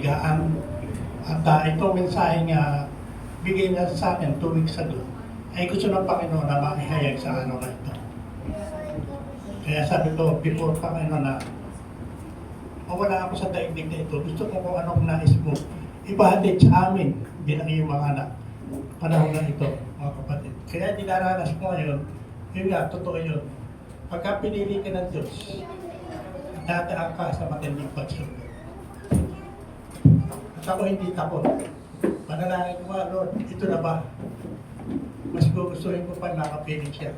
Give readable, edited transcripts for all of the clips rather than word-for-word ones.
higaan. At itong mensahe nga bigay niya sa akin 2 weeks ago, ay gusto ng Panginoon na makihayag sa araw na ito. Kaya sabi ko, before Panginoon na mawala ako sa daigdig na ito, gusto ko kung anong nais mo, ipahatid sa amin bilang iyong mga anak. Panahon na ito, mga kapatid. Kaya dinaranas ko ngayon, yun nga, totoo yun. Pagka pinili ka ng Diyos, dadaan ka sa matinding pagsunod. At ako hindi takot. Panalangin ko nga, Lord, ito na ba? Mas gugustuhin ko pa makapiling siya.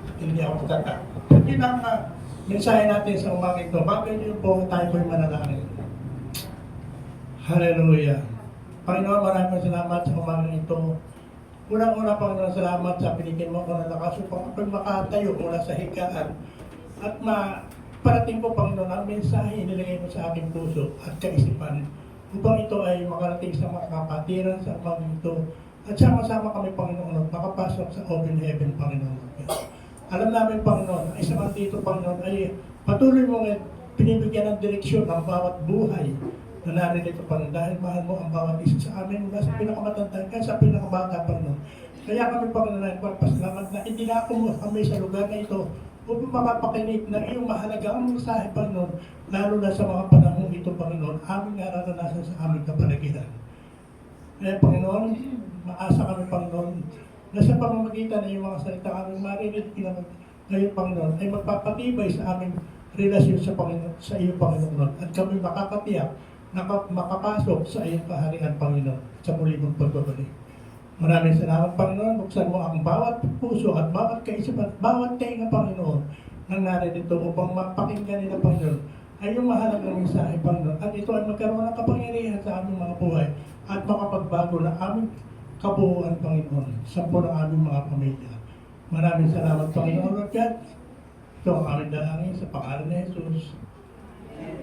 At hindi ako tatakot. At yun ang mensahe natin sa umaga ito. Bago yun po tayo ko'y manalangin. Hallelujah. Panginoon, maraming salamat sa umaga ito. Unang-una, Panginoon, salamat sa pinigyan mo ko ng lakas upang ako'y makatayo mula sa higaan. At parating ko, Panginoon, ang mensahe nilagay mo sa aking puso at kaisipan upang ito ay makarating sa mga kapatiran sa umaga ito. At sama-sama kami, Panginoon, makapasok sa open heaven, Panginoon. Alam namin, Panginoon, ay sa dito, Panginoon, ay patuloy mo pinibigyan ng direksyon ng bawat buhay na naririto, Panginoon, dahil mahal mo ang bawat isa sa amin mula sa pinakamatanda ka sa pinakamata, Panginoon. Kaya kami, Panginoon, ay magpasalamat na itinako mo kami sa lugar na ito upang makapakinig ng iyong mahalagang mensahe, Panginoon, lalo na sa mga panahon ito, Panginoon, aming nararanasan sa aming kapaligiran. Kaya, Panginoon, maasa kami, Panginoon, na sa pamamagitan ng iyong mga salita aming marinig ngayon, Panginoon, ay magpapatibay sa aming relasyon sa Panginoon, sa iyong Panginoon, at kami makakatiyak na makapasok sa iyong kaharian, Panginoon, sa muli mong pagbabalik. Maraming salamat, Panginoon. Buksan mo ang bawat puso at bawat kaisipan at bawat tenga, Panginoon, nang naririto upang mapakinggan nila, Panginoon, ay yung mahalagang mensahe, Panginoon. At ito ay magkaroon ng kapangyarihan sa aming mga buhay at makapagbago na aming kabuuan, Panginoon, sa ng aming mga pamilya. Maraming salamat, Panginoon, Lord God. Ito ang aming dalangin sa pangalan ni Jesus.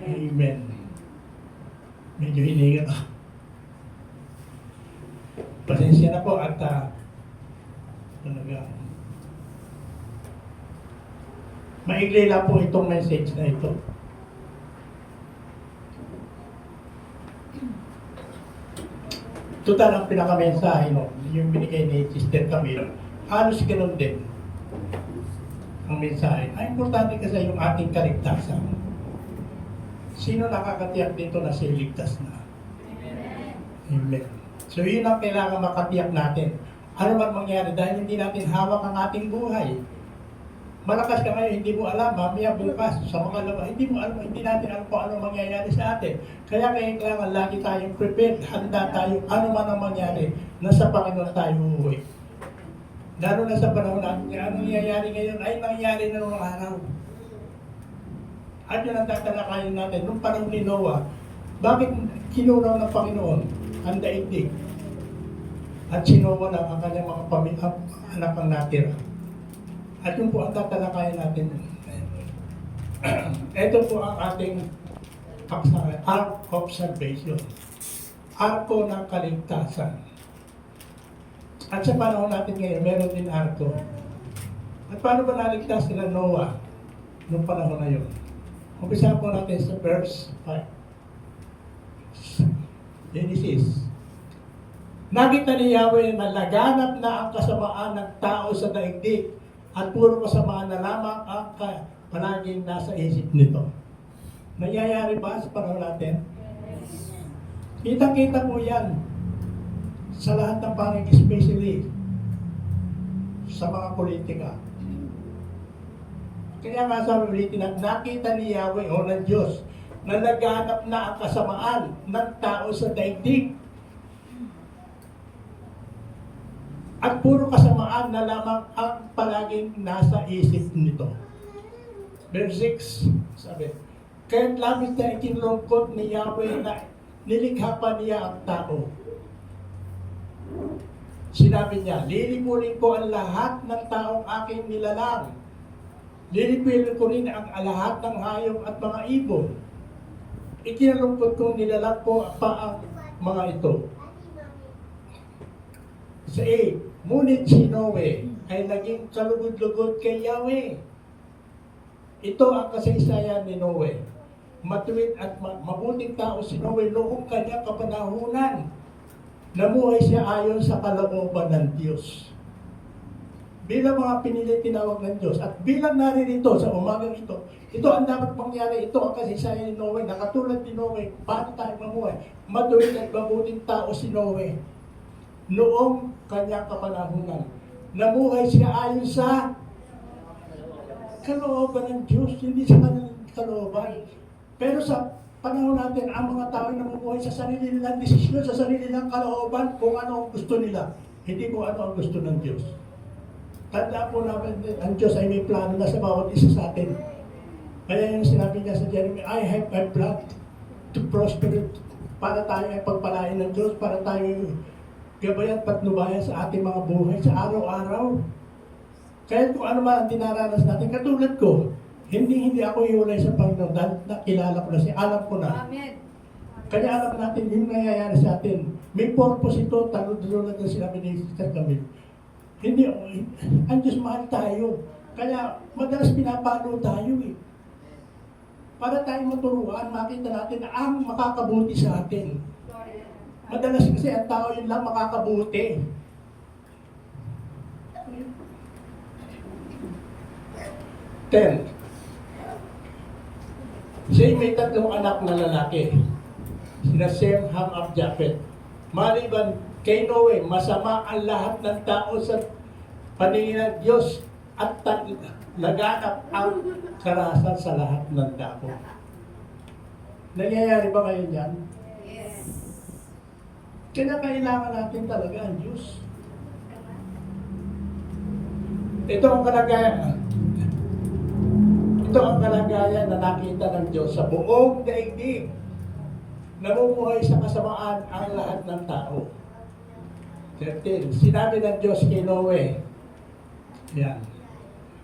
Amen. Medyo hinihinga ako. Pasensya na po at talaga maigli lang po itong message na ito. Total ang pinakamensahe no, yung binigay ni Sister Camille, halos ganun din ang mensahe. Ang importante kasi yung ating kaligtasan. Sino nakakatiyak dito na siya ligtas na? Amen. So yun ang kailangan makatiyak natin. Ano man mangyari dahil hindi natin hawak ang ating buhay. Malakas ka ngayon, hindi mo alam, mamaya bukas, sa makalawa, hindi natin alam kung ano mangyayari sa atin. Kaya kailangan lagi tayong prepared, handa tayo, ano man ang mangyari, nasa Panginoon tayo uuwi. Lalo na sa panahon natin, ano nangyayari ngayon, ay nangyayari na noong araw. At yun ang tatalakayin natin, nung panahon ni Noah, bakit kinunaw ng Panginoon ang daigdig? At sinuwa lang ang kanyang mga anak ang natira. At yun po ang tatalakayan natin. Ito po ang ating ark of salvation. Arko ng kaligtasan. At sa panahon natin ngayon, meron din arko. At paano ba naligtas sila Noah noong panahon na yun? Umpisa po natin sa verse 5. Genesis. Nakita ni Yahweh na laganap na ang kasamaan ng tao sa daigdig at puro kasamaan na lamang ang palaging nasa isip nito. Nangyayari ba sa panahon natin? Kita-kita po yan sa lahat ng panahon, especially sa mga politika. Kaya nga sabi ulitin na nakita ni Yahweh o ng Diyos na laganap na ang kasamaan ng tao sa daigdig. At puro kasamaan na lamang ang palaging nasa isip nito. Verse 6, sabi, kaya't labis na ikinlungkot ni Yahweh na nilikha pa niya ang tao. Sinabi niya, lilipunin ko ang lahat ng taong aking nilalang. Lilipunin ko rin ang lahat ng hayop at mga ibon. Ikinalungkot kong nilalang ko pa ang mga ito. Sa 8, ngunit si Noe ay naging kalugod-lugod kay Yahweh. Ito ang kasaysayan ni Noe. matuwid at mabuting tao si Noe noong kanyang kapanahunan. Namuhay siya ayon sa kalooban ng Diyos. Bilang mga pinili tinawag ng Diyos at bilang naririto sa umagang ito ang dapat mangyari. Ito ang kasaysayan ni Noe, na katulad ni Noe, paano tayo mamuhay? Matuwid at mabuting tao si Noe noong kanyang kapanahunan. Namuhay siya ayon sa kalooban ng Diyos, hindi sa kanyang kalooban. Pero sa panahon natin, ang mga tao ay namumuhay sa sarili nilang desisyon, sa sarili nilang kalooban, kung ano ang gusto nila, hindi kung ano ang gusto ng Diyos. Tanda po namin, ang Diyos ay may plano na sa bawat isa sa atin. Kaya yung sinabi niya sa Jeremiah, I have a plan to prosper, para tayo ay pagpalain ng Diyos, para tayo gabayan patnubayan sa ating mga buhay sa araw-araw. Kaya kung ano man ang dinaranas natin, katulad ko, hindi ako iulay sa Panginoon dahil nakilala ko na siya, alam ko na. Amen. Kaya alam natin yung nangyayari sa atin. May purpose ito, talod-talod na sinabi ni Sister Camille. Hindi, ang Diyos mahal tayo. Kaya madalas pinapalo tayo eh. Para tayo maturuan, makita natin na ang makakabuti sa atin. Madalas kasi ang tao yun lang makakabuti. Ten. Siya may 3 anak na lalaki. Sina Sem, Ham, at Japhet. Maliban kay Noe, masama ang lahat ng tao sa paningin ng Diyos at laganap ang karahasan sa lahat ng tao. Nangyayari ba kayo dyan? Yes. Kaya kailangan natin talaga ang Diyos. Ito ang kalagayan. Ito ang kalagayan na nakita ng Diyos sa buong daigdig. Namumuhay sa kasamaan ang lahat ng tao. 13. Sinabi ng Diyos kay Noe. Yan.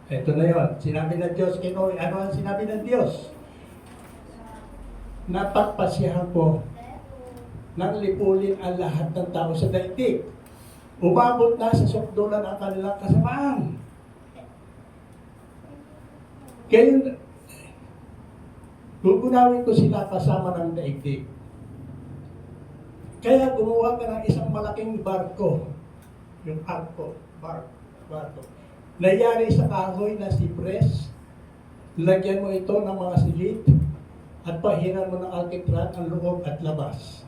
Ito na yon. Sinabi ng Diyos kay Noe. Ano ang sinabi ng Diyos? Napagpasyahan ko nang lipulin ang lahat ng tao sa daigdig. Umabot na sa sukdulan ang kanilang kasamaan. Kaya gugunawin ko sila kasama ng daigdig. Kaya gumawa ka ng isang malaking barko. Yung barko. Nayari sa kahoy na sipres. Lagyan mo ito ng mga silid at pahiran mo ng alkitran ang loob at labas.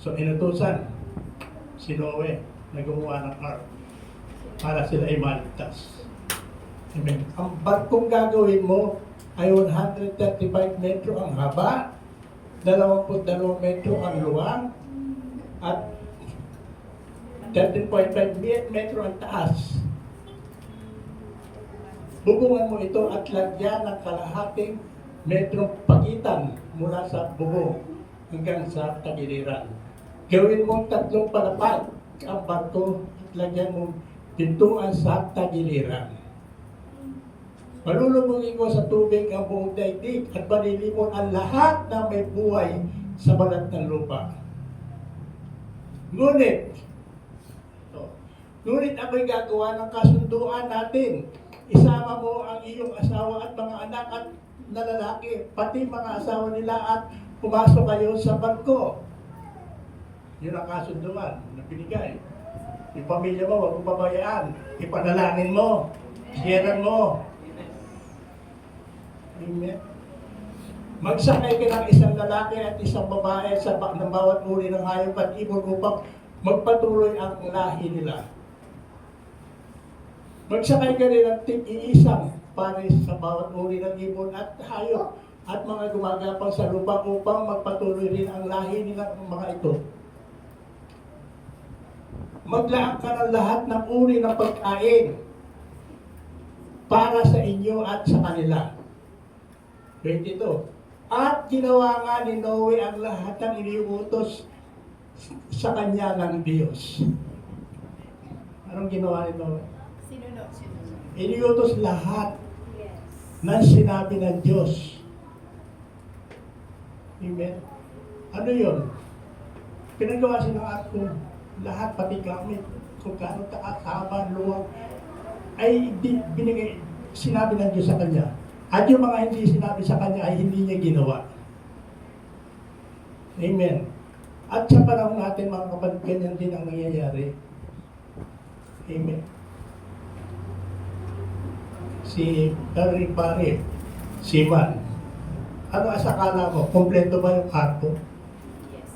So inutusan si Noe na gumawa ng ark para sila ay maligtas. Amen. Ang barkong gagawin mo ay 135 metro ang haba, 22 metro ang luwang, at 13.5 metro ang taas. Bubungan mo ito at lagyan ng kalahating metrong pagitan mula sa bubong hanggang sa tagiliran. Gawin mong 3 palapag ang barko at lagyan mong pintuan sa tagiliran. Malulubungin ko sa tubig ang buong daigdig at palilimon ang lahat na may buhay sa balat ng lupa. Ngunit ako'y gagawa ng kasunduan natin. Isama mo ang iyong asawa at mga anak at na lalaki, pati mga asawa nila, at pumasok kayo sa barko. Yun ang kasunduan na binigay. Yung pamilya mo, huwag mo pabayaan. Ipanalangin mo. Sharean mo. Amen. Magsakay ka ng isang lalaki at isang babae sa ng bawat uri ng hayop at ibon upang magpatuloy ang lahi nila. Magsakay ka rin ng tig-iisang pares sa bawat uri ng ibon at hayop at mga gumagapang sa lupa upang magpatuloy rin ang lahi nila ng mga ito. Maglaan ka ng lahat ng uri ng pagkain para sa inyo at sa kanila. 22. At ginawa nga ni Noe ang lahat ng iniutos sa kanya ng Diyos. Anong ginawa ni Noe? Sinunod. Iniutos lahat Yes. ng sinabi ng Diyos. Amen. Ano yun? Pinagawa siya ng arko. Lahat, pati gamit, kung gaano taas, haba, luwag, ay binigay, sinabi ng Diyos sa kanya. At yung mga hindi sinabi sa kanya ay hindi niya ginawa. Amen. At sa panahon natin mga kapatid, ganyan din ang nangyayari. Amen. Si pare, si Man, ano asakala mo? Kompleto ba yung arko? Yes.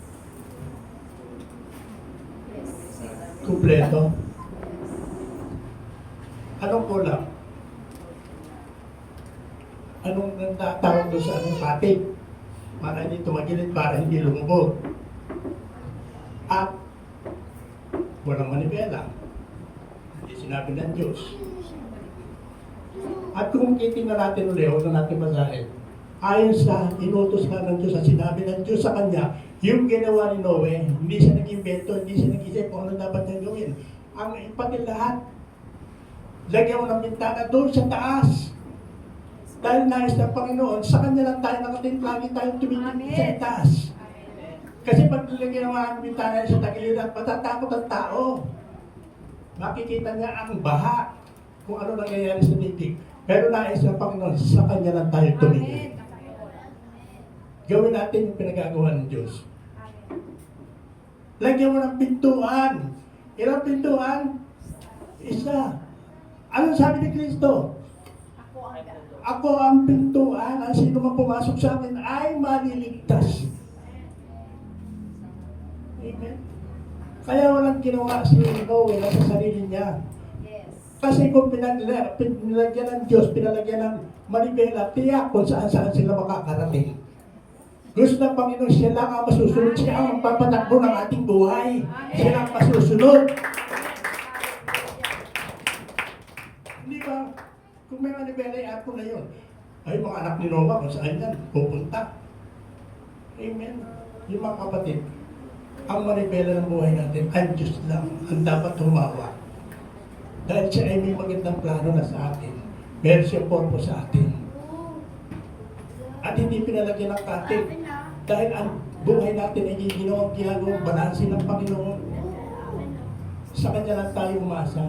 Kompleto? Anong kulang? Anong tawag doon sa anong patig? Para hindi tumagilid, para hindi lumubog. At walang manibela. Hindi sinabi ng Diyos. At kung titingnan natin ulit, huwag na natin basahin. Ayon sa inutos nga ng Diyos at sinabi ng Diyos sa kanya, yung ginawa ni Noe, hindi siya nag-invento, hindi siya nag-isip kung ano dapat niyang gawin. Ang pati lahat, lagyan mo ng bintana doon sa taas. Dahil nais ng Panginoon, sa kanya lang tayo nakating, lagi tayong tumitingin sa taas. Kasi pag lagyan ng mga bintana sa tagiliran, matatakot ang tao. Makikita niya ang baha kung ano nangyayari sa daigdig. Pero nais ng Panginoon, sa kanya lang tayo tumingin. Gawin natin yung pinagagawa ng Diyos. Lagyan mo ng pintuan. Ilang pintuan? Isa. Ano sabi ni Kristo? Ako ang pintuan. Ang sino man pumasok sa akin ay maliligtas. Amen. Kaya walang ginawa si Noe sa sarili niya. Kasi kung pinalagyan ng Diyos, pinalagyan ng manibela, tiyak kung saan-saan sila makakarating. Gusto ng Panginoon, siya lang ang masusunod. Siya ang magpapatakbo ng ating buhay. Siya lang ang masusunod. Hindi ba? Kung may manibela, i-add na yun. Ay, mga anak ni Noah, kung saan yan, pupunta. Amen. Yung mga kapatid, ang manibela ng buhay natin, ang Diyos lang ang dapat humawa. Dahil siya ay may magandang plano na sa atin. Meron siyang purpose sa atin. At hindi pinalagyan ng katig. Dahil ang buhay natin ay ginagawang balansin ng Panginoon. Sa Kanya lang tayo umasa.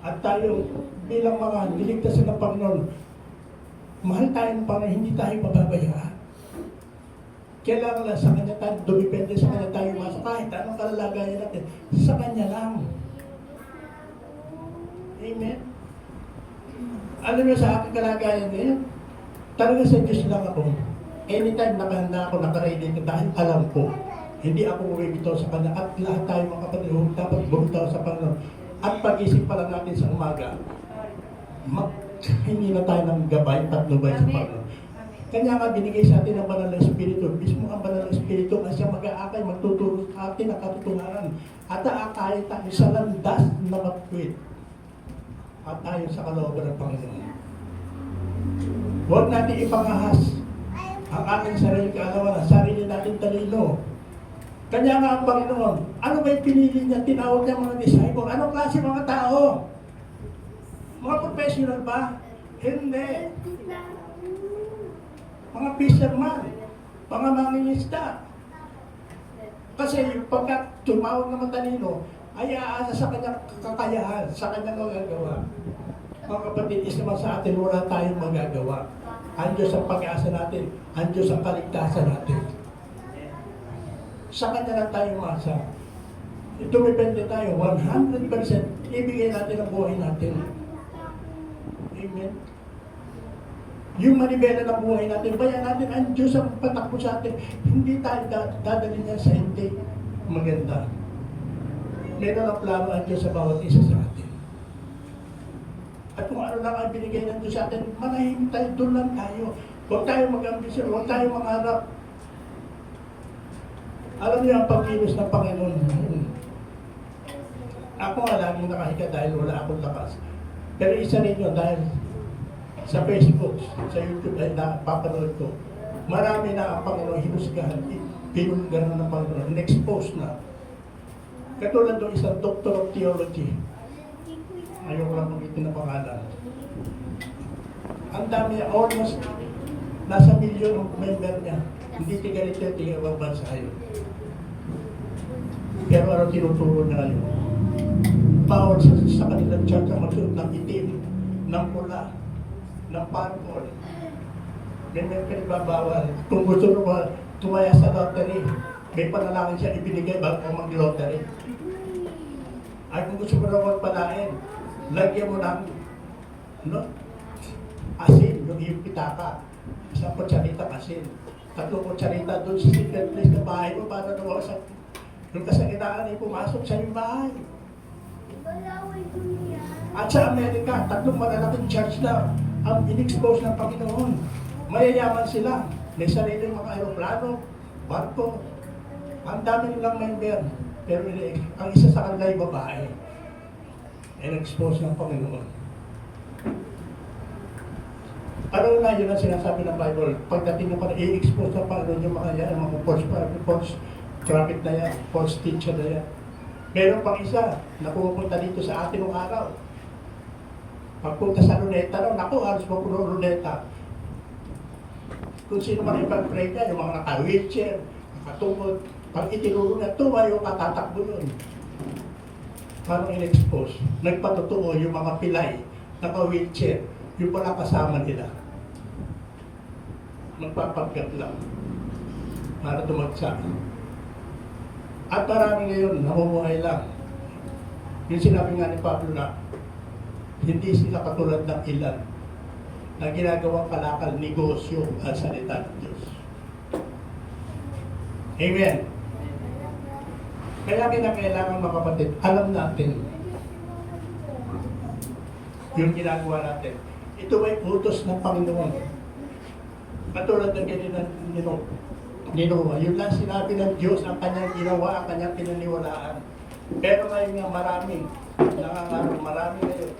At tayo bilang mga niligtas ng Panginoon, mahal tayo ng Panginoon, hindi tayo pababayaan. Kailangan lang sa Kanya tayo, dumipende sa Kanya tayo umasa. Kahit anong kalalagayan natin, sa Kanya lang. Amen. Alam mo sa aking kalagayan ngayon, talaga sa Diyos lang ako. Anytime nakahanda ako, nakaready ko dahil alam ko, hindi ako bumibitaw sa Kanya at lahat tayo mga kapatid, dapat bumitaw sa Panginoon. At pag-isip pa lang natin sa umaga, hindi na tayo ng gabay, patnubay sa Panginoon. Kanya nga binigay sa atin ang banal na Espiritu. Mismo ang banal na Espiritu na siya mag-aakay, magtuturo sa atin ang katotohanan. At aakay tayo sa landas na matwid. At tayo sa kalooban ng Panginoon. Huwag natin ipangahas ang ating sarili kaalaman, sarili natin talino. Kanya nga ang Panginoon, ano ba yung pinili niya, tinawag niya mga disciple? Anong klase mga tao? Mga professional ba? Hindi. Mga fisherman, mga mangingisda. Kasi pagka tumawag na matalino, ay aasa sa kanyang kakayahan, sa kanyang magagawa. Mga kapatid, isa naman sa atin, wala tayong magagawa. Ang Diyos ang pag-asa natin, ang Diyos ang kaligtasan natin. Sa Kanya lang tayo umasa. Dumipende tayo, 100%, ibigay natin ang buhay natin. Amen. Yung manibela ng buhay natin, bayan natin, ang Diyos ang patakbo sa atin. Hindi tayo dadalhin niya sa hindi maganda. Meron ang plano ang Diyos sa bawat isa sa atin. At kung ano lang ang binigay ng Diyos sa atin, manahimik tayo, doon lang tayo. Huwag tayo mag-ambisyon, huwag tayo mangarap. Alam niyo ang pagkilos ng Panginoon. Ako nga laging nakahiga dahil wala akong lakas. Pero isa rin yun dahil sa Facebook, sa YouTube ay napapanood ko. Marami na ang Panginoon hinusgahan, pinulgahan ng Panginoon, na-expose na. Katulad ng isang Doctor of Theology. Ayaw ko lang magitin na pangalan. Ang dami, almost nasa milyon ng member niya. Hindi tiga-rito, tiga-ibang bansa yun. Pero ano tinuturo niya ngayon? Bawal sa kanilang church ang magsuot ng itim, ng pula, ng purple, may pinagbabawal. Kung gusto mo tumaya sa lottery, may panalangin siya ibinigay bago mag-lottery. Ay kung gusto mo na magpalain, lagyan mo ng no, asin, yung pitaka. Isang kutsarita asin. 3 kutsarita doon sa secret place na bahay mo para nawasak yung kasakitaan ay pumasok sa iyong bahay. At sa Amerika, 3 malalaking church na ang in-expose ng Panginoon. Mayayaman sila. May sariling mga aeroplano, barko. Ang dami nilang member. Pero ang isa sa kanila ay babae. In-expose ng Panginoon. Ano na yun ang sinasabi ng Bible? Pagdating na pala, i-expose ng Panginoon yung mga yan, mga false prophet na yan, false teacher na yan. Meron pang isa na pupunta dito sa atin ng araw. Pagpunta sa Luneta raw, naku, halos mapuno Luneta. Kung sino man ipag-pray niya, yung mga naka-wheelchair, nakatungkod, pag itinuro na, tumayo ka, tatakbo yun. Parang in-expose. Nagpatotoo yung mga pilay, naka-wheelchair, yung pala kasama nila. Magpapagkat lang para tumagsak. At marami ngayon, namumuhay lang. Yung sinabi nga ni Pablo na, hindi sila katulad ng ilan na ginagawang kalakal negosyo ang salita ng Diyos. Amen. Kaya kinakailangan mga kapatid, alam natin yung ginagawa natin. Ito ay utos ng Panginoon. Katulad ng ganyan ni Noah. Yun lang sinabi ng Diyos ang kanyang ginawa, ang kanyang pinaniwalaan. Pero ngayon nga maraming nangangarap, marami ngayon.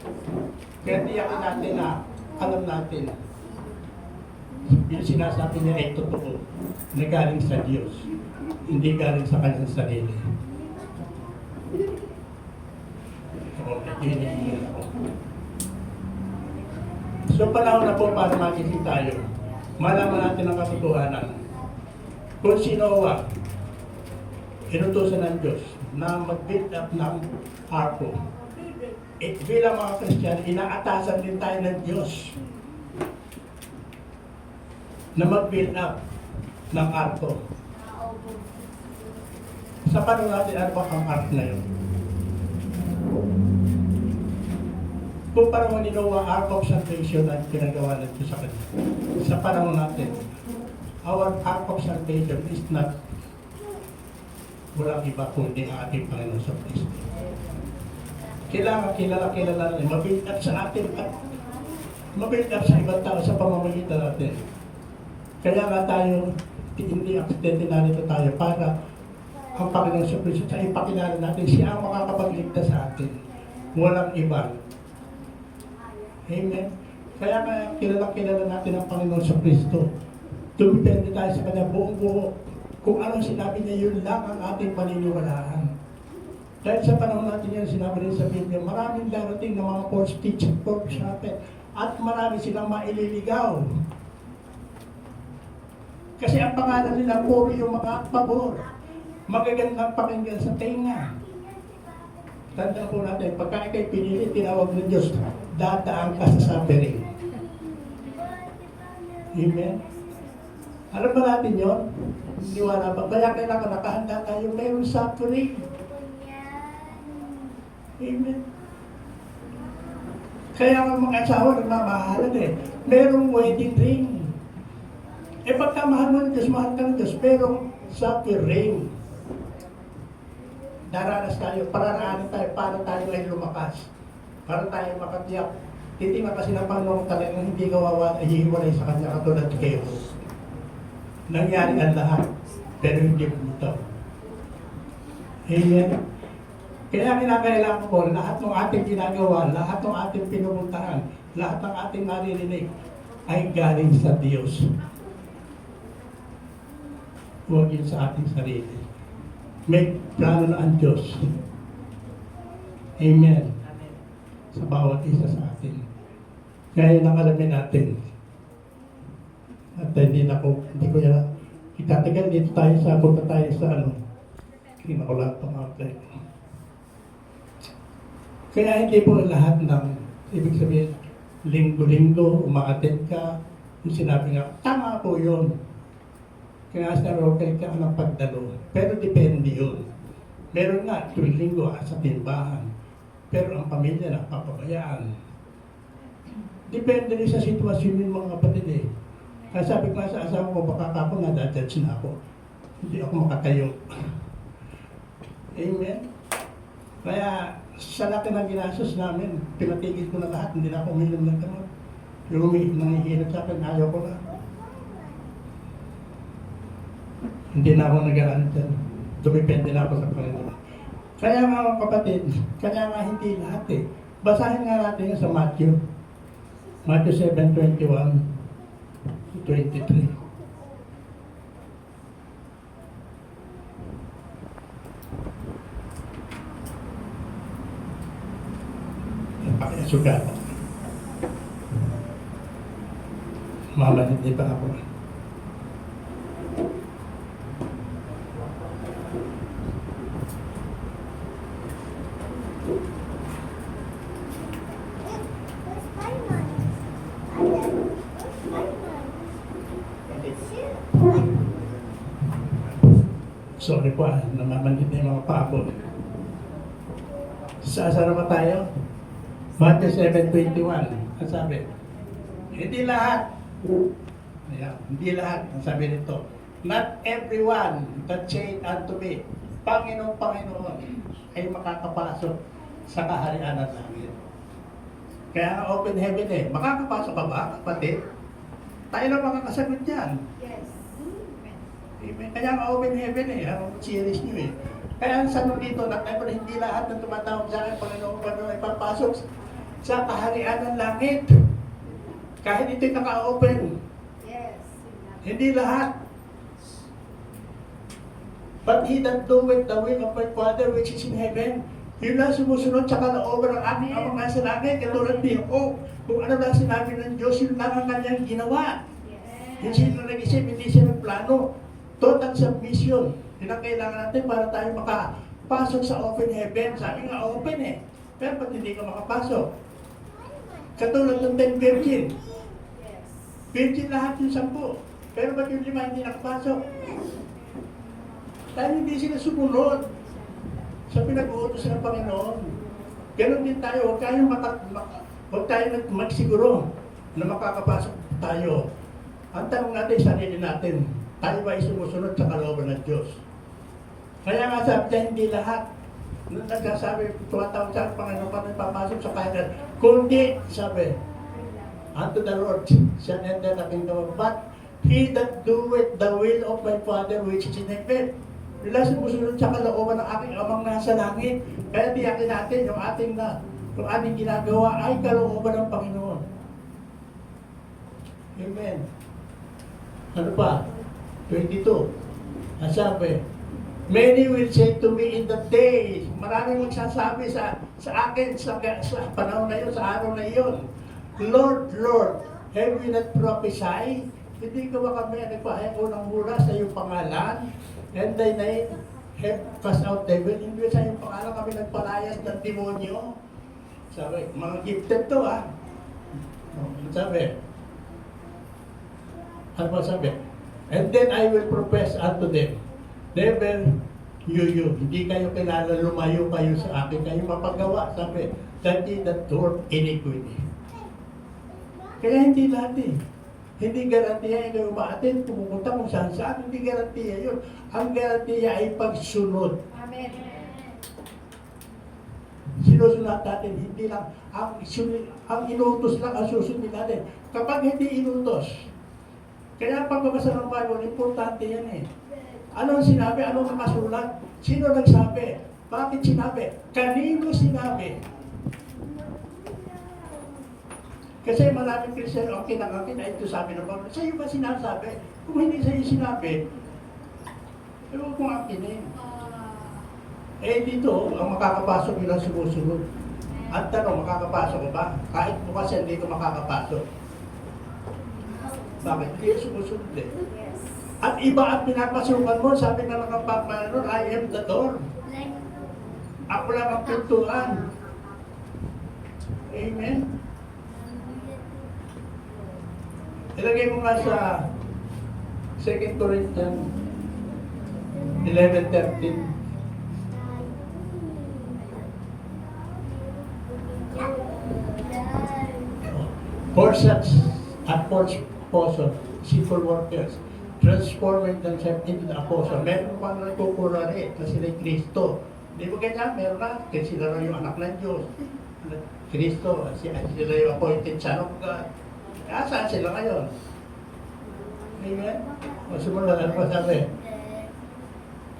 Kaya tiyakin natin na alam natin yung sinasabi niya ay totoo na galing sa Diyos, hindi galing sa kanyang sarili. So panahon na po para magising tayo. Malaman natin ang katotohanan. Kung si Noah, inutusan ng Diyos na mag-build up ng arko. Bilang mga Kristiyano, inaatasan din tayo ng Diyos na mag-build up ng arko. Sa panahon natin, ano ba ang ark na yun? Kung panahon ni Noah, ark of salvation ang pinagawa ng Diyos sa kanya. Sa panahon natin, our ark of salvation is not walang iba kundi ang ating Panginoon sa Kristo. Kailangan kilala natin, mabuild up sa atin at mabuild up sa ibang tao sa pamamagitan natin. Kaya nga tayo, hindi aksidente na nito tayo para ang Panginoon sa Kristo sa ipakilala natin, siya ang makakapagligtas sa atin. Walang iba. Amen. Kaya nga kilala natin ang Panginoon sa Kristo. Dumipende tayo sa Kanya buong buo. Kung anong sinabi niya, yun lang ang ating paniniwalaan. Dahil sa panahon natin yan, sinabi rin sa Biblia, maraming darating na mga false teacher, false prophet, at marami silang maililigaw. Kasi ang pangalan nila, puro yung mga pabor. Magagandang pakinggan sa tenga. Tandaan po natin, pagka ikay pinili, tinawag ng Diyos, dadaan ka sa suffering. Amen? Alam ba natin yun? Niwala ba? Kaya kailangan nakahanda tayo, mayroong suffering. Amen? Kaya ang mga asawa nagmamahalan merong wedding ring. Pagka mahal mo ng Diyos, mahal ka ng Diyos, pero suffering. Daranas tayo, pararaanan tayo, para tayo ay lumakas. Para tayo makatiyak. Titingnan kasi ng Panginoon talagang hindi kawawa ay hihiwalay sa Kanya katulad kayo. Nangyari ang lahat, pero hindi mo ito. Amen. Kaya kinakailangan ko, lahat ng ating ginagawa, lahat ng ating pinupuntahan, lahat ng ating naririnig, ay galing sa Diyos. Huwag yun sa ating sarili. May plano na ang Diyos. Amen. Sa bawat isa sa atin. Kaya nang alamin natin. At hindi ko yan itatagal dito tayo sa punta tayo sa kinakulat pang outline. Kaya hindi po lahat ng ibig sabihin linggo-linggo umaattend ka, Yung sinabi nga, tama po yun. Kaya sa okay ka ng pagdalo. Pero depende yun. Meron nga, tuwing linggo sa timbahan. Pero ang pamilya na papabayaan. Depende rin sa sitwasyon ng mga kapatid eh. Kaya sabi ko nga sa asawa ko, baka kapag nadadjudge na ako. Hindi ako makatayo. Amen? Kaya sa laki ng ginastos namin, pinatigil ko na lahat, hindi na ako uminom ng gamot. Yung nanghihirap sa akin, ayaw ko na. Hindi na ako nag-aaral dyan. Dumipende na ako sa Panginoon. Kaya nga mga kapatid, kaya nga hindi lahat eh. Basahin nga natin sa Matthew. Matthew 7:21 to 23. Pakisugat. Mama, hindi pa ako. Sorry po, namamanit na yung mga papo. Sasara ba tayo? Matthew 7:21. Ang sabi, hindi lahat. Ayan, hindi lahat. Ang sabi nito, not everyone that saith unto me, Panginoon, Panginoon, ay makakapasok sa kaharian ng langit. Kaya nga open heaven eh. Makakapasok ka ba, kapatid? Tayo lang makakasagot dyan. Yes. Amen. Kaya nga open heaven eh. Ang series nyo eh. Kaya ang sanon dito, hindi lahat ng tumatawag sa akin, Panginoon, Panginoon, ay papasok sa kaharian ng langit. Kahit ito'y naka-open. Yes. Hindi lahat. But he that doeth the will of my Father which is in heaven, yun lang sumusunod sa kalooban ng aking amang nasa langit, katulad ni Job. Kung ano lang sinabi ng Diyos, yun lang ang kanyang ginawa. Hindi siya nag-isip, hindi siya nagplano. Total submission. Yun ang kailangan natin para tayo makapasok sa open heaven. Sabi nga open eh. Pero ba't hindi ka makapasok? Katulad ng 10 virgin. Yes. Virgin lahat yung 10. Pero ba't yung 5 hindi nakapasok? Dahil hindi sila sumunod sa pinag-uutos ng Panginoon. Ganon din tayo. Huwag tayo magsiguro na makakapasok tayo. Ang tanong natin sa sarili natin, tayo ba ay sumusunod sa kalooban ng Diyos? Kaya nga sabi niya, hindi lahat. Nung nagsasabi, tumatawag sa Panginoon pa na papasok sa kaharian. Kundi, sabi, unto the Lord shall enter the kingdom, but he that doeth the will of my Father which is in heaven. Wala sumusunod sa kalooban ng aking amang nasa langit. Kaya tiyakin natin yung ating ginagawa ay kalooban ng Panginoon. Amen. Ano pa? 22. Ang sabi, many will say to me in the day, maraming magsasabi sa akin sa panahon na yun, sa araw na yun, Lord, Lord, have we not prophesied? Hindi ka ba kami nagpahayag unang hula sa iyong pangalan? And thy name have cast out devil. Hindi sa iyong pangalan kami nagpalayas ng demonyo. Sabi, mga gifted to ah. Sabi, ano ba sabi? And then I will profess unto them, never you. Hindi kayo kilala, lumayo kayo sa akin. Kayo mapagawa, sabi, that is the work iniquity. Kaya hindi lahat eh. Hindi garantiya yung umaatin, pumupunta kung saan. Hindi garantiya yun. Ang garantiya ay pagsunod. Amen. Sinusunod natin, hindi lang, ang inutos lang ang susunod natin. Kapag hindi inutos, kaya pagbabasa ng Bible, importante yan eh. Ano ang sinabi? Ano ang nakasulat? Sino nagsabi? Bakit sinabi? Kanino sinabi? Kasi maraming Kristiyano ang kinakakin ay ito sabi ng Bible. Sa'yo ba sinasabi? Kung hindi sa'yo sinabi, huwag mong akinin. Eh dito, ang makakapasok yun ang sumusunod. Ang tanong, makakapasok ka ba? Kahit bukas hindi ka makakapasok. Bakit? Hindi yung sumusunod eh. Yes. At iba ang pinapasukan mo, sabi nga ng kapapamanon, I am the door. Ako lang ang pintuan. Amen? Ilagay mo nga sa 2 Corinthians 11:13. For such a false apostle, sinful workers, transforming themselves into the apostle. Meron pang nagkukurari na sila Kristo. Hindi mo ganyan, meron na. Kasi sila rin yung anak ng Diyos. Kristo, sila yung appointed son of God. Saan sila ngayon? Amen? O sumunod, ano pa sabi?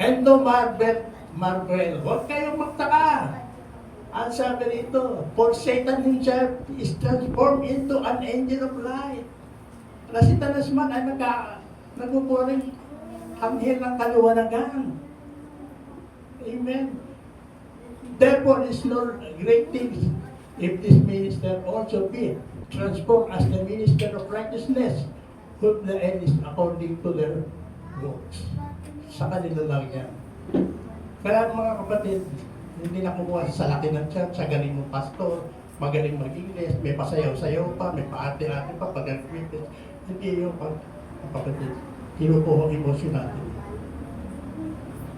And no marvel, huwag kayong magtaka. Ang sabi rito, for Satan himself is transformed into an angel of light. Na si Satanas man ay nagpupuring anghel ng kaliwanagan. Amen. Therefore is no great things if this minister also be transformed as the minister of righteousness, whom the end is according to their works. Sa kanila lang yan. Kaya mga kapatid, hindi na kumuha sa laki ng church, sa galing mong pastor, magaling mag-English, may pasayaw-sayaw pa, may paate-ate pa, pag-agritis. Hindi yung kapatid, kinukuha ang emosyon natin.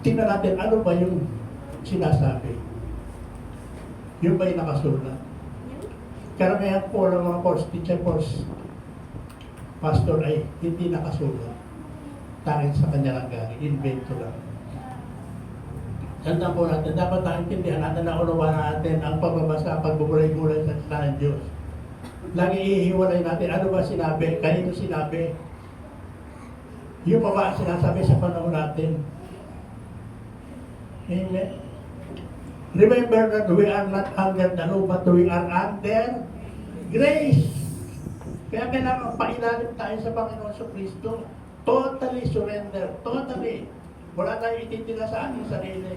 Tingnan natin, ano ba yung sinasabi? Yung ba yung nakasulat? Karamihan po ng mga course teacher, course pastor ay hindi nakasulat. Tanging sa kanya lang galing, invento lang. Tandaan po natin, dapat naintindihan natin na unawa natin ang pagbabasa, pagbubulay-bulay sa salita ng Diyos. Lagi ihiwalay natin, ano ba sinabi, kanino sinabi. Yung pa ba sinasabi sa panahon natin. Amen. Remember that we are not under the law, but we are under grace. Kaya kailangan pailalim tayo sa Panginoon sa Kristo. Totally surrender, totally. Wala tayong ititila sa ating sarili.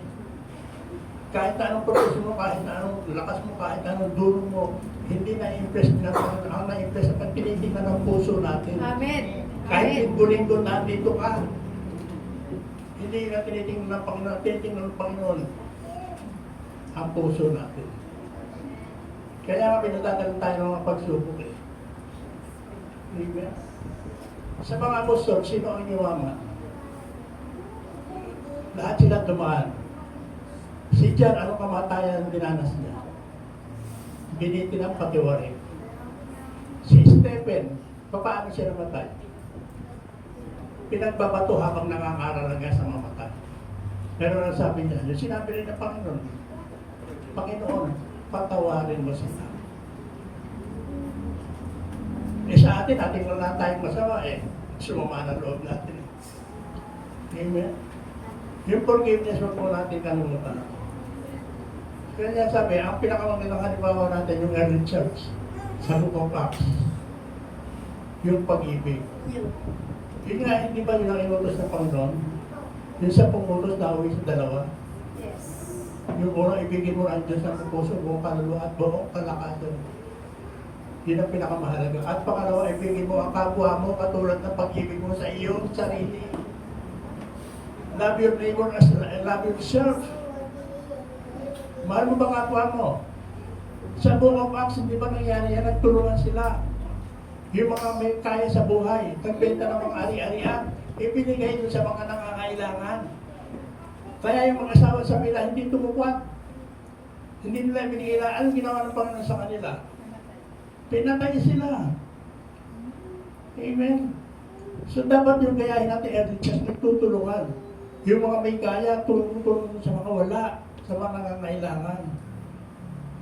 Kahit anong profesyon mo, kahit anong lakas mo, kahit anong dulo mo, hindi na-impress na ang na-impress at pinitingnan ng puso natin. Amen. Kahit linggo-linggo nandito ka, hindi na tinitingnan ng Panginoon, tinitingnan ng Panginoon ang puso natin. Kaya nga pinatatalan tayo ng mga pagsubok eh. Amen. Sa mga apostol, sino ang yumaman? Lahat sila dumaan. Si John, anong kamatayan ang dinanas niya? Binitin ang patiwari. Si Stephen, paano siya namatay? Pinagbabato habang nangangaralaga sa mamatay. Pero ang sabi niya, yung sinabi rin ng Panginoon, Panginoon, patawarin mo sila. Sa atin, wala tayong masama eh. Sumama na loob natin. Amen. Yung forgiveness, wag po natin kalimutan. Kaya sabi, ang pinakamagandang halimbawa natin yung early church sa Book of Acts. Yung pag-ibig. Yun nga, hindi ba yun ang inutos ng Panginoon? Yung sa pumutos na uwi sa dalawa. Yes. Yung unang ibigin mo ang Diyos ng puso, buong kaluluwa at buong kalakasan. Yun ang pinakamahalaga. At pangalawa, ibigin mo ang kapwa mo katulad ng pag-ibig mo sa iyong sarili. Love your neighbor as love yourself. Mahal mo ba kapwa mo? Sa Book of Acts, hindi ba nangyari yan? Nagtulungan sila. Yung mga may kaya sa buhay, nagbenta ng mga ari-arian, ibinigay doon sa mga nangangailangan. Kaya yung mga asawa sa pila, hindi tumukwat. Hindi nila ibinigay na, anong ginawa ng Panginoon sa kanila? Pinatay sila. Amen. So dapat yung gayahin natin, early church, nagtutulungan. Yung mga may kaya, tulong-tulong sa mga wala, sa mga nangangailangan.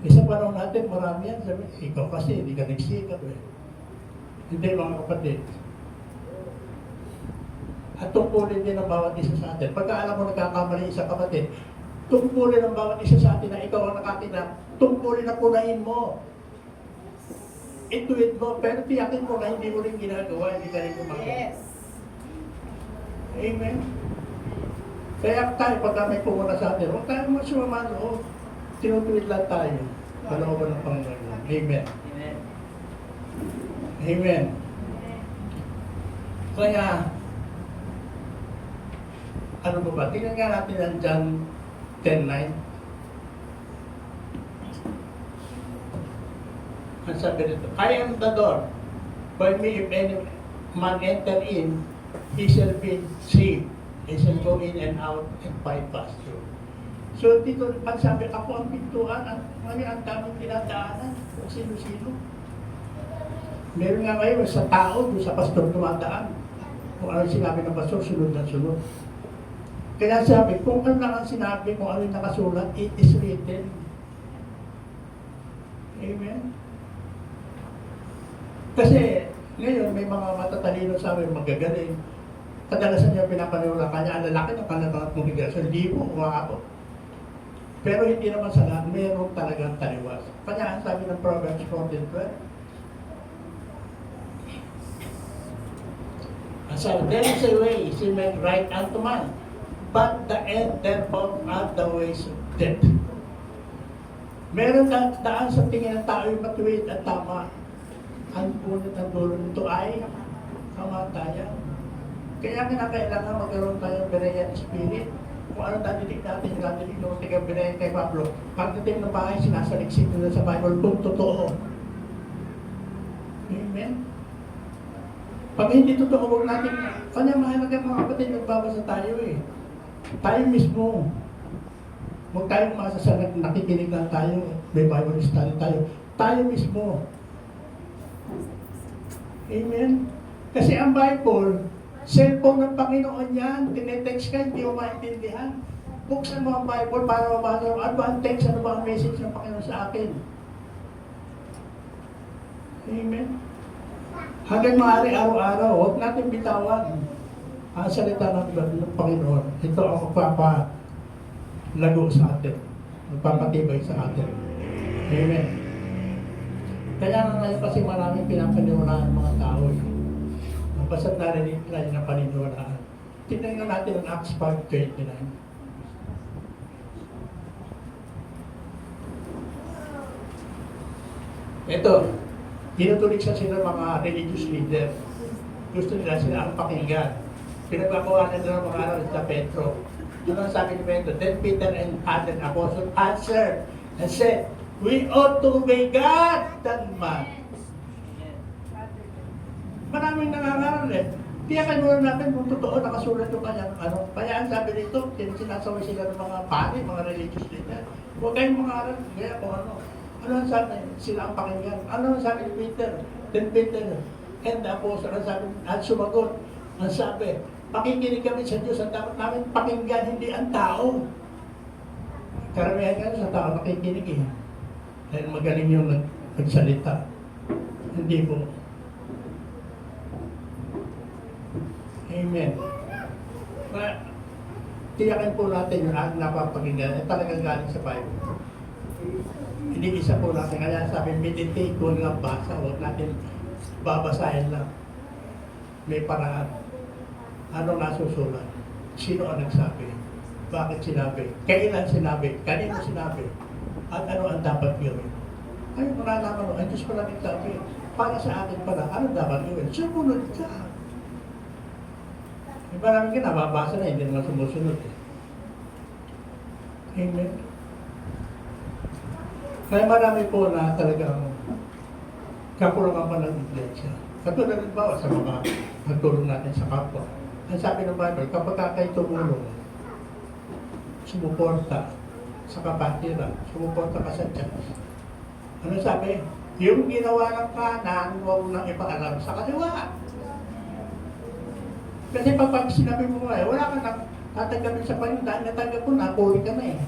Sa panahon natin, marami yan. Sabi, ikaw kasi, hindi ka nagsikap eh. Hindi mga kapatid. At tungkulin din ng bawat isa sa atin. Pagka alam mo nagkakamali isang kapatid, tungkulin ng bawat isa sa atin na ikaw ang nakatinap, tungkulin na punahin mo. Ituwid mo, pero tiyakin mo na hindi mo rin ginagawa, hindi ka rin gumagawa. Yes. Amen. Kaya tayo, pagka may pumunta sa atin, huwag tayo magsumama loob. Tinutuwid lang tayo. Kalooban ng Panginoon. Amen. Amen. Amen. Kaya, ano ba ba? Tingnan nga natin ang John 10:9. Ang sabi nito, I am the door. By me, if any man enter in, he shall be saved. He shall go in and out and find pasture. So dito, pag sabi ako ang pintuan, ang daming tinadaanan, kung sino-sino. Meron nga ngayon sa tao, doon sa pastor tumadaan. Kung ano sinabi ng pastor, sunod na sunod. Kaya sabi, kung ano lang ang sinabi, kung ano yung nakasulat, it is written. Amen? Kasi ngayon may mga matatalino sa amin, magagaling. Kadalasan niya pinapaniwala kanya, ang lalaki ng kanilang kongregasyon, libo, ako. Pero hindi naman sa lahat, mayroon talagang taliwas. Kanya ang sabi ng Proverbs 14:12. So there is a way, she made right unto man, but the end thereof are the ways of death. Meron daan sa tingin ng tao yung matuwid at tama. Ang punot ng dulo nito ay kamatayan. Kaya kinakailangan magkaroon tayo ng Berean Spirit. Kung ano tatitig natin yung natin yung tigang Berean kay Pablo. Pagdating ng bahay, sinasaliksik nila sa Bible kung totoo. Amen? Pag hindi totoo, huwag natin, kanya mahalaga mga kapatid, nagbabasa tayo eh. Tayo mismo. Huwag tayong umasa sa nakikinig lang tayo, may Bible study tayo. Tayo mismo. Amen? Kasi ang Bible, cellphone ng Panginoon yan, tinetext ka, hindi mo maintindihan. Buksan mo ang Bible para mabasa mo, ano ba ang text, ano ba ang message ng Panginoon sa akin? Amen? Hanggang maaari araw-araw, huwag natin bitawan ang salita ng Panginoon. Ito ang magpapalago sa atin, magpapatibay sa atin. Amen. Kaya nga ngayon kasi maraming pinapaniwalaan ng mga tao. Basta't narinig na yun ang paniniwalaan. Tingnan natin ang Acts 5:29. Ito, tinutulig sa sila mga religious leader. Gusto nila sila ang pakinggan. Pinagbabawalan nila mga araw sa Petro. Yun ang sabi ni Petro. Then Peter and other apostles answered and said, we ought to obey God than man. Maraming nangangaral eh. Tiyakan muna natin kung totoo nakasulat yung kanyang ano. Kaya ang sabi nito, sinasaway sila ng mga pari, mga religious leader. Huwag kayong mangaral. Kaya kung ano. Ano ang sabi? Sila ang pakinggan. Ano ang sabi ni Peter? Then Peter and the apostle, ang sabi, at sumagot, ang sabi, pakikinig kami sa Diyos, ang dapat namin pakinggan, hindi ang tao. Karamihan nga sa tao nakikinig eh. Dahil magaling yung nagsalita. Hindi po. Amen. Tiyakin po natin yung napapakinggan. Talagang galing sa Bible. Hindi isa po natin. Kaya sabi, meditate ko lang basa. Huwag natin babasahin lang. May paraan. Ano nasusulat? Sino ang nagsabi? Bakit sinabi? Kailan sinabi? Kanino sinabi? At ano ang dapat gawin? Ay, malalaman mo, ang Diyos pala nagsabi. Para sa akin pala, ano dapat gawin? Sumunod ka. May maraming ka nababasa na, hindi naman sumusunod eh. Amen. Kaya marami po na talagang kakulangan pa ng iglesia. Katulad ng bawa sa mga nagtulong natin sa kapwa. Ang sabi ng Bible, kapag kayo tumulong, sumuporta sa kapatiran, sumuporta ka sa Diyos. Ano sabi? Yung ginawa ng kanan, huwag nang ipaalam sa kaliwa. Kasi pag sinabi mo nga, wala ka nang tatanggapin sa Panginoon, dahil natanggap ko na, puli ka na eh.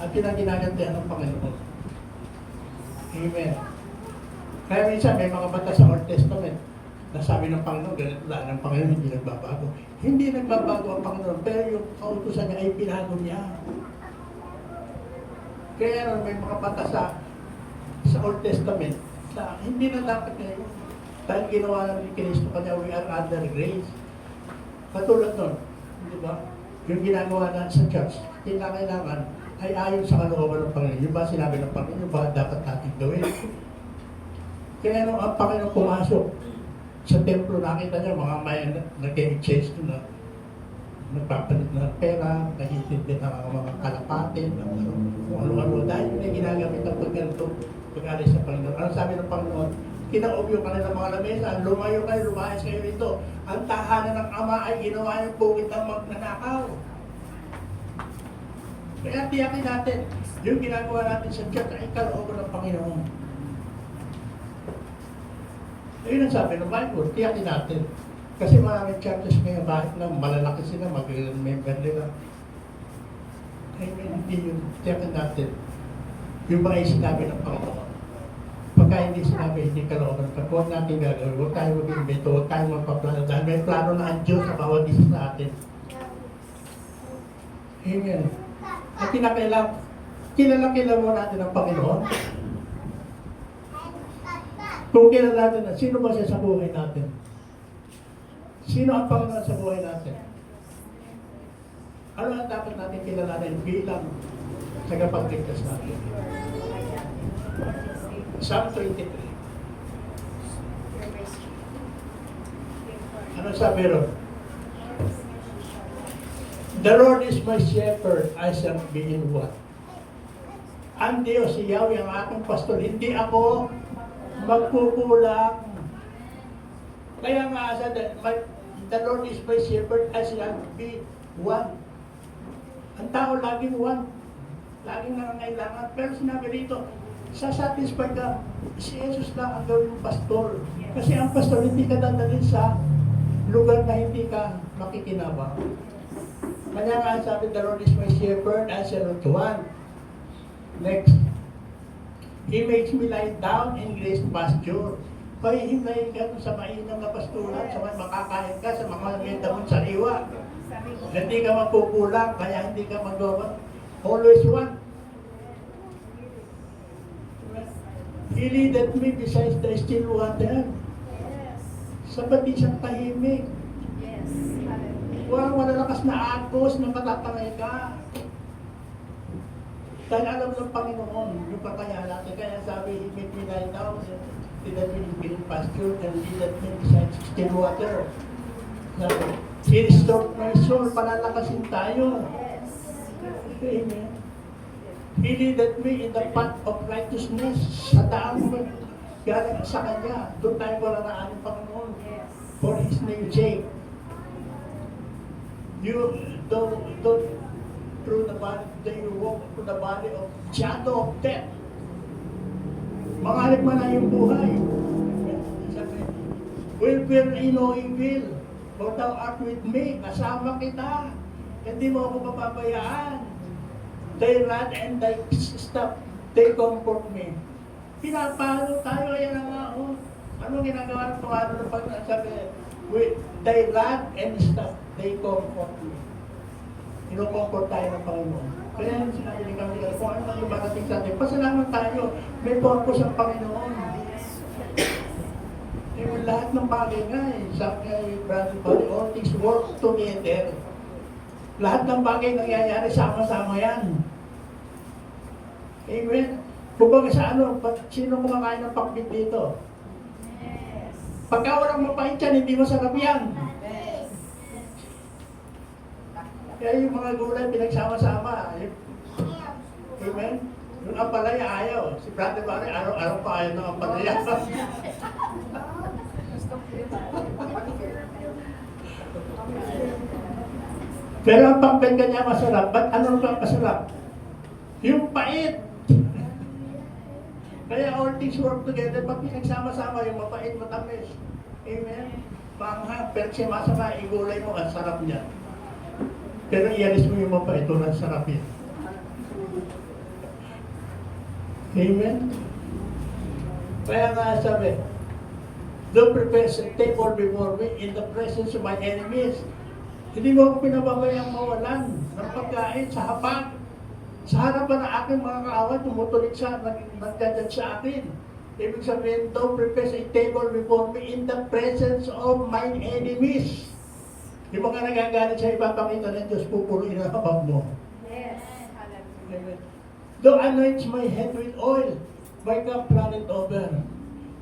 At yun ang ginagantihan ng Panginoon. Amen. Kaya minsan may mga bata sa Old Testament, nasabi ng Panginoon, ganito lang ng Panginoon, hindi nagbabago. Hindi nagbabago ang Panginoon, pero yung kautusan niya ay pinago niya. Kaya naman may mga bata sa Old Testament, hindi na dapat ngayon. Dahil ginawa lang ni Kristo kanya, we are under grace. Katulad nun, di ba? Yung ginagawa na sa church, kailangan ay ayon sa kalooban ng Panginoon. Yung ba sinabi ng Panginoon, yung ba dapat natin gawin? Kaya nung ang Panginoon pumasok sa templo, nakita niya mga may nag-exchange na nagpapalit ng pera, nag-itindi ng mga kalapatin, kung ano-ano. Dahil yun ay ginagamit ng pagganto, pag-alis sa Panginoon. Ano sabi ng Panginoon? kinaubyo ka ng mga lamesa, lumayo kayo, lumayas kayo rito. Ang tahanan ng Ama ay ginawa yung bukid ng magnanakaw. Kaya tiyakin natin, yung ginagawa natin sa church ay kalooban ng Panginoon. Ayun ang sabi ng Bible, tiyakin natin. Kasi maraming churches ngayon, kahit na malalaki sila, mag-remember nila. Amen, hindi yun. Tiyakin natin. Yung mga sinabi ng Panginoon. Pagka hindi sinabi, hindi kalooban. Pag huwag natin gagawin, huwag tayo mag-invento, huwag tayo magpaplano. Dahil may plano na ang Diyos sa bawat isa sa atin. Amen. At kilala mo natin ang Panginoon. Kung kilala natin na, sino ba siya sa buhay natin? Sino ang Panginoon sa buhay natin? Ano ang dapat natin kilalanin bilang tagapagligtas natin? Psalm 23. Ano sabi ron? The Lord is my shepherd, I shall be in want. Ang Diyos, si Yahweh, ang aking pastor, hindi ako magkukulang. Kaya nga sa the Lord is my shepherd, I shall be one. Ang tao laging one. Laging nangangailangan. Pero sinabi dito, sasatisfy ka, si Jesus lang ang gawin ng pastor. Kasi ang pastor hindi ka dadalhin sa lugar na hindi ka makikinabang. Kaya nga sabi, the Lord is my shepherd, I shall not want. Next. He makes me lie down in green pasture. Pahihintayin ka sa mainam na pasturan, sa makakain ka, sa mga may damon sariwa. Hindi ka magkukulang, kaya hindi ka magawa. Always one. He leadeth me beside the still water. Sa batisang tahimik. Walang malalakas na agos na matatangay ka. Dahil alam ng Panginoon yung kakayahan natin. Kaya sabi, He made me lie down, He led me in green pasture, and He led me beside still water. Sabi, He restored my soul, palalakasin tayo. Amen. He leaded me in the path of righteousness. Sa daan mo, galing sa Kanya. Doon tayo palaraan ng Panginoon. For His name's sake. You don't through the valley, they walk through the valley of shadow of death. Mangalip man na yung buhay. Sabi, will fear no evil, for thou art with me, kasama kita. Hindi mo ako papabayaan. Thy rod and thy staff, they comfort me. Pinapalo tayo, ayan na nga, oh. Ano ginagawa ng pangalo ng pag-sabi? With thy rod and staff, they comfort me. Ino-comfort tayo ng Panginoon. Kaya yung sinabi ni kami, kung ano yung marating sa atin, pasalamat tayo, may purpose ang Panginoon. Yung lahat ng bagay nga, sabi nga yung Brother Body, all things work together. Lahat ng bagay nangyayari, sama-sama yan. Amen. Kumbaga sa ano, sino kumakain ng pakbit dito? Pagka walang mapait yan, hindi masarap yan. Kaya yung mga gulay pinagsama-sama. Amen? Yung ampalaya ayaw. Si Brother Barry, araw-araw pa ayaw ng ampalaya. Pero ang pampengga niya masarap. Ba't ano ba masarap? Yung pait. Kaya all things work together. Pag pinagsama-sama yung mapait, matamis. Amen? Panghang, pero siya masama, igulay mo, ang sarap niya. Pero ialis mo yung mapait, ito ang sarap yan. Amen? Kaya nga sabi, don't prepare a table before me in the presence of my enemies. Hindi mo ako pinababayang mawalan ng pagkain sa hapag. Sa harapan ng aking mga kaaway, tumutulik siya, nagdadad sa akin. Ibig sabihin, don't prepare a table before me in the presence of my enemies. Yung mga nagagalit sa ipapakita ng Diyos, pupuruin ang hapag mo. Yes. Amen. Though anoints my head with oil, my cup runneth over.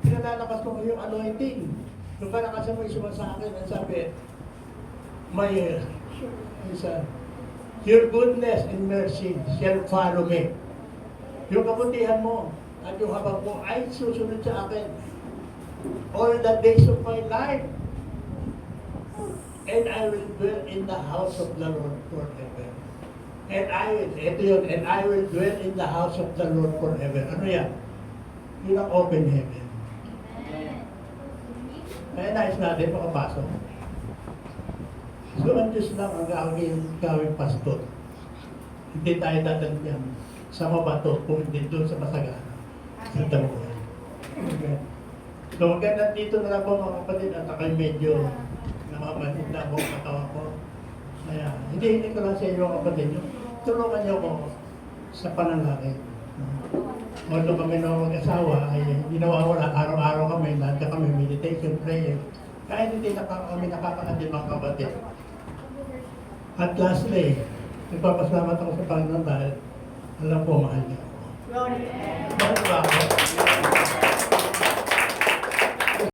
Pinalalakas mo yung anointing. Nung kalakasan mo yung sumasakin, ang sabi, your goodness and mercy shall follow me. Yung kabutihan mo at yung habag mo ay susunod sa akin. all the days of my life. And I will dwell in the house of the Lord forever. And I will dwell in the house of the Lord forever. Ano yan? Yun ang open heaven. Kaya nais natin makapasok. So, ang Diyos lang ang gawing pastor. Hindi tayo dadagyan sa mabato kung hindi doon sa masagana. Sa damuhan. Okay. So, hanggang nandito na lang po mga kapatid at ako'y medyo namamanid na ako katawan ko. Kaya, hindi ko lang sa inyo kapatid. Tulungan niyo ako sa panalangin. Although kami na mag-asawa, ay hindi nawawala. Araw-araw kami, lahat kami meditation, prayer. Kaya hindi kami nakakaandin mga kapatid. At lastly, nagpapasalamat ako sa Panginoon dahil alam ko mahal niya ako. Mahal ba ako?